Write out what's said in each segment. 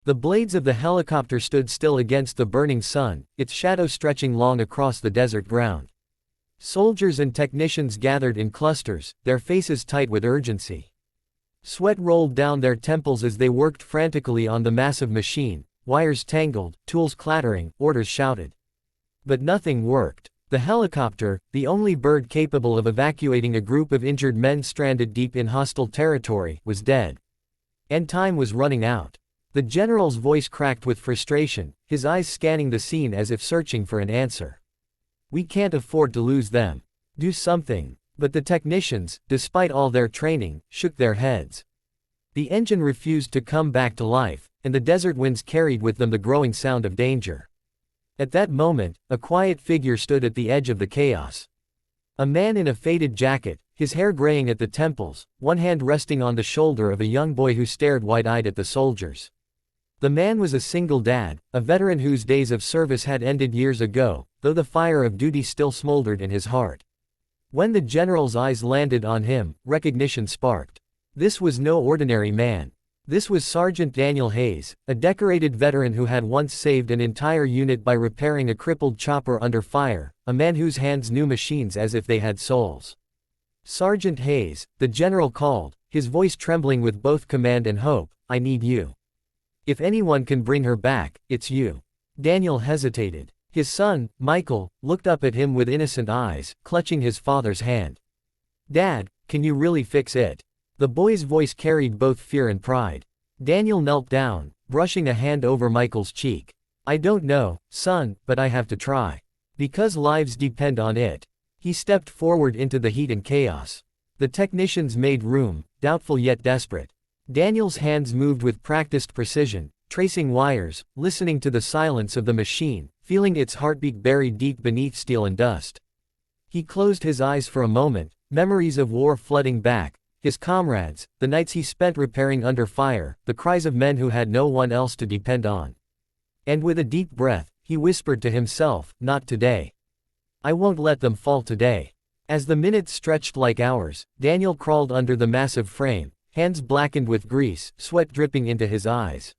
The blades of the helicopter stood still against the burning sun, its shadow stretching long across the desert ground. Soldiers and technicians gathered in clusters, their faces tight with urgency. Sweat rolled down their temples as they worked frantically on the massive machine, wires tangled, tools clattering, orders shouted. But nothing worked. The helicopter, the only bird capable of evacuating a group of injured men stranded deep in hostile territory, was dead. And time was running out. The general's voice cracked with frustration, his eyes scanning the scene as if searching for an answer. We can't afford to lose them. Do something. But the technicians, despite all their training, shook their heads. The engine refused to come back to life, and the desert winds carried with them the growing sound of danger. At that moment, a quiet figure stood at the edge of the chaos. A man in a faded jacket, his hair graying at the temples, one hand resting on the shoulder of a young boy who stared wide-eyed at the soldiers. The man was a single dad, a veteran whose days of service had ended years ago, though the fire of duty still smoldered in his heart. When the general's eyes landed on him, recognition sparked. This was no ordinary man. This was Sergeant Daniel Hayes, a decorated veteran who had once saved an entire unit by repairing a crippled chopper under fire, a man whose hands knew machines as if they had souls. Sergeant Hayes, the general called, his voice trembling with both command and hope, I need you. If anyone can bring her back, it's you. Daniel hesitated. His son, Michael, looked up at him with innocent eyes, clutching his father's hand. Dad, can you really fix it? The boy's voice carried both fear and pride. Daniel knelt down, brushing a hand over Michael's cheek. I don't know, son, but I have to try. Because lives depend on it. He stepped forward into the heat and chaos. The technicians made room, doubtful yet desperate. Daniel's hands moved with practiced precision, tracing wires, listening to the silence of the machine, feeling its heartbeat buried deep beneath steel and dust. He closed his eyes for a moment, memories of war flooding back, his comrades, the nights he spent repairing under fire, the cries of men who had no one else to depend on. And with a deep breath, he whispered to himself, not today. I won't let them fall today. As the minutes stretched like hours, Daniel crawled under the massive frame, hands blackened with grease, sweat dripping into his eyes.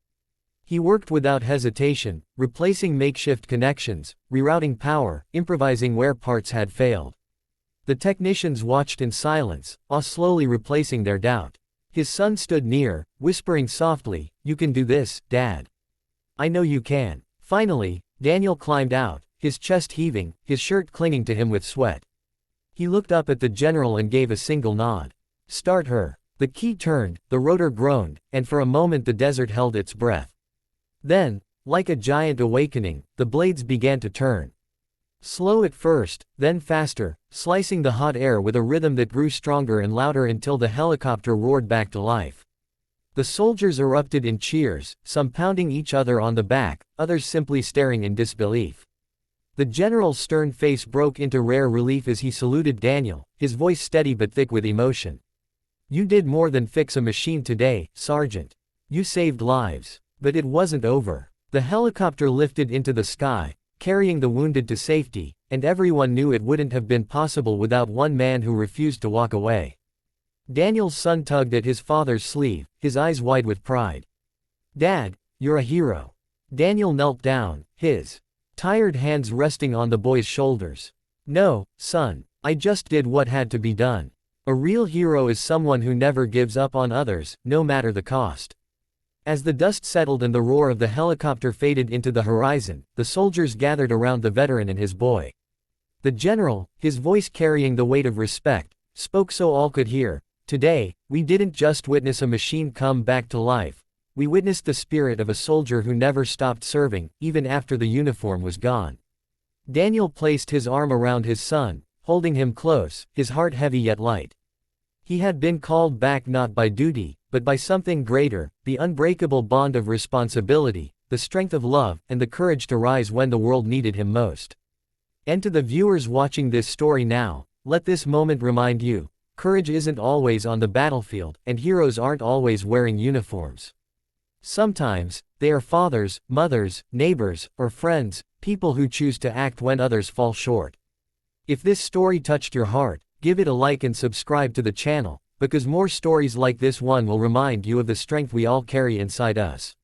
He worked without hesitation, replacing makeshift connections, rerouting power, improvising where parts had failed. The technicians watched in silence, awe slowly replacing their doubt. His son stood near, whispering softly, You can do this, Dad. I know you can. Finally, Daniel climbed out, his chest heaving, his shirt clinging to him with sweat. He looked up at the general and gave a single nod. Start her. The key turned, the rotor groaned, and for a moment the desert held its breath. Then, like a giant awakening, the blades began to turn. Slow at first, then faster, slicing the hot air with a rhythm that grew stronger and louder until the helicopter roared back to life. The soldiers erupted in cheers, some pounding each other on the back, others simply staring in disbelief. The general's stern face broke into rare relief as he saluted Daniel, his voice steady but thick with emotion. You did more than fix a machine today, Sergeant. You saved lives. But it wasn't over. The helicopter lifted into the sky, carrying the wounded to safety, and everyone knew it wouldn't have been possible without one man who refused to walk away. Daniel's son tugged at his father's sleeve, his eyes wide with pride. Dad, you're a hero. Daniel knelt down, his tired hands resting on the boy's shoulders. No, son, I just did what had to be done. A real hero is someone who never gives up on others, no matter the cost. As the dust settled and the roar of the helicopter faded into the horizon, the soldiers gathered around the veteran and his boy. The general, his voice carrying the weight of respect, spoke so all could hear. Today, we didn't just witness a machine come back to life. We witnessed the spirit of a soldier who never stopped serving, even after the uniform was gone. Daniel placed his arm around his son, holding him close, his heart heavy yet light. He had been called back not by duty, but by something greater, the unbreakable bond of responsibility, the strength of love, and the courage to rise when the world needed him most. And to the viewers watching this story now, let this moment remind you, courage isn't always on the battlefield, and heroes aren't always wearing uniforms. Sometimes, they are fathers, mothers, neighbors, or friends, people who choose to act when others fall short. If this story touched your heart, give it a like and subscribe to the channel, because more stories like this one will remind you of the strength we all carry inside us.